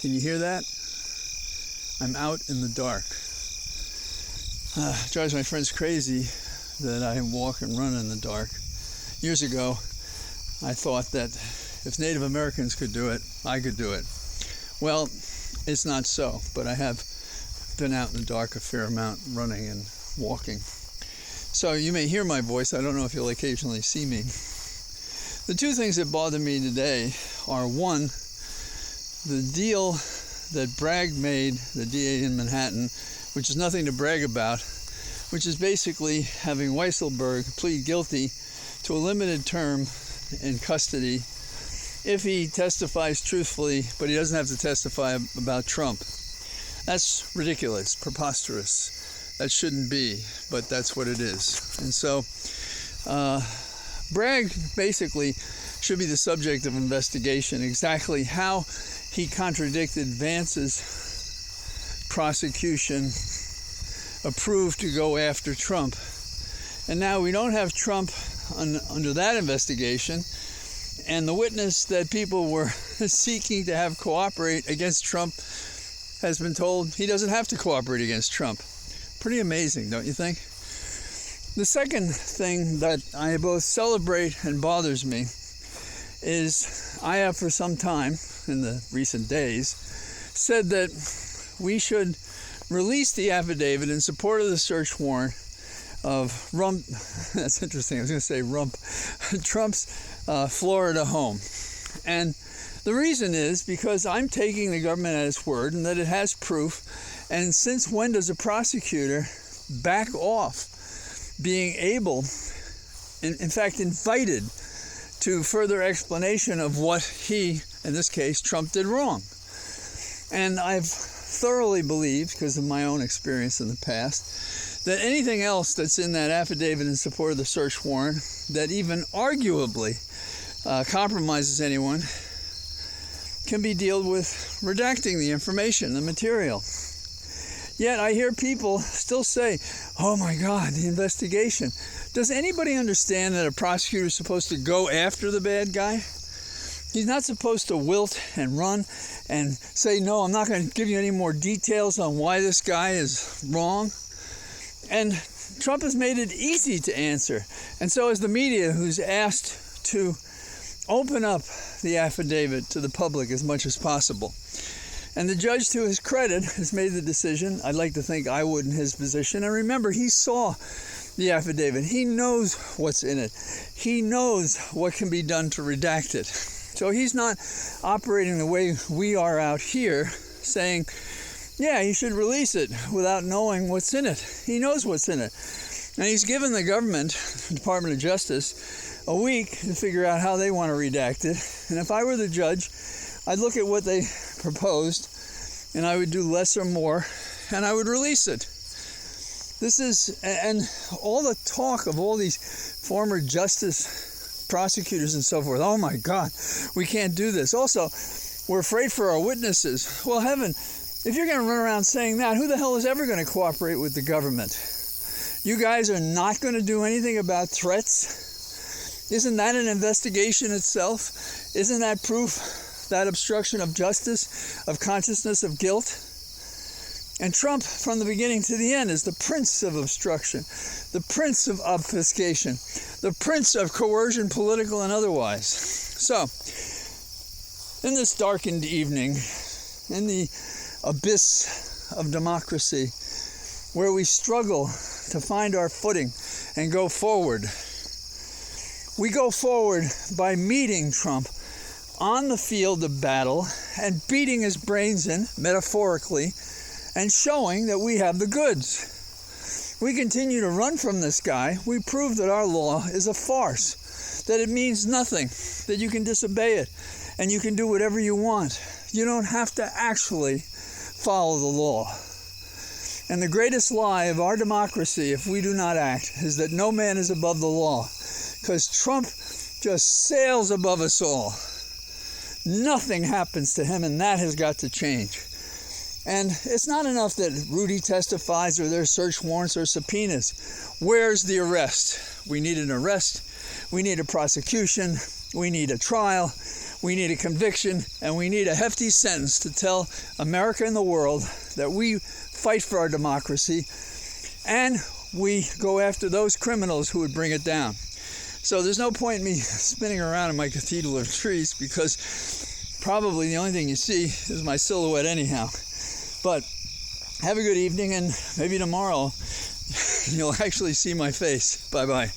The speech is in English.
Can you hear that? I'm out in the dark. It drives my friends crazy that I walk and run in the dark. Years ago, I thought that if Native Americans could do it, I could do it. Well, it's not so, but I have been out in the dark a fair amount, running and walking. So you may hear my voice. I don't know if you'll occasionally see me. The two things that bother me today are, one, the deal that Bragg made, the DA in Manhattan, which is nothing to brag about, which is basically having Weisselberg plead guilty to a limited term in custody if he testifies truthfully, but he doesn't have to testify about Trump. That's ridiculous, preposterous. That shouldn't be, but that's what it is. And so Bragg basically should be the subject of investigation. Exactly how he contradicted Vance's prosecution approved to go after Trump. And now we don't have Trump under that investigation, and the witness that people were seeking to have cooperate against Trump has been told he doesn't have to cooperate against Trump. Pretty amazing, don't you think? The second thing that I both celebrate and bothers me is I have for some time in the recent days said that we should release the affidavit in support of the search warrant of that's interesting, I was going to say Trump's Florida home. And the reason is because I'm taking the government at its word and that it has proof. And since when does a prosecutor back off being able, in fact invited, to further explanation of what he, in this case, Trump, did wrong? And I've thoroughly believed, because of my own experience in the past, that anything else that's in that affidavit in support of the search warrant that even arguably compromises anyone can be dealt with redacting the information, the material. Yet I hear people still say, oh my God, the investigation. Does anybody understand that a prosecutor is supposed to go after the bad guy? He's not supposed to wilt and run and say, no, I'm not going to give you any more details on why this guy is wrong. And Trump has made it easy to answer. And so is the media, who's asked to open up the affidavit to the public as much as possible. And the judge, to his credit, has made the decision. I'd like to think I would in his position. And remember, he saw the affidavit. He knows what's in it. He knows what can be done to redact it. So he's not operating the way we are out here, saying, yeah, you should release it without knowing what's in it. He knows what's in it. And he's given the government, the Department of Justice, a week to figure out how they want to redact it. And if I were the judge, I'd look at what they proposed, and I would do less or more, and I would release it. This is, and all the talk of all these former justice prosecutors and so forth, oh my God, we can't do this. Also, we're afraid for our witnesses. Well, heaven, if you're going to run around saying that, who the hell is ever going to cooperate with the government? You guys are not going to do anything about threats? Isn't that an investigation itself? Isn't that proof, that obstruction of justice, of consciousness of guilt? And Trump, from the beginning to the end, is the prince of obstruction, the prince of obfuscation, the prince of coercion, political and otherwise. So, in this darkened evening, in the abyss of democracy, where we struggle to find our footing and go forward, we go forward by meeting Trump on the field of battle and beating his brains in, metaphorically, and showing that we have the goods. We continue to run from this guy. We prove that our law is a farce, that it means nothing, that you can disobey it, and you can do whatever you want. You don't have to actually follow the law. And the greatest lie of our democracy, if we do not act, is that no man is above the law, because Trump just sails above us all. Nothing happens to him, and that has got to change. And it's not enough that Rudy testifies or there's search warrants or subpoenas. Where's the arrest? We need an arrest. We need a prosecution. We need a trial. We need a conviction, and we need a hefty sentence to tell America and the world that we fight for our democracy, and we go after those criminals who would bring it down. So there's no point in me spinning around in my cathedral of trees, because probably the only thing you see is my silhouette anyhow. But have a good evening, and maybe tomorrow you'll actually see my face. Bye-bye.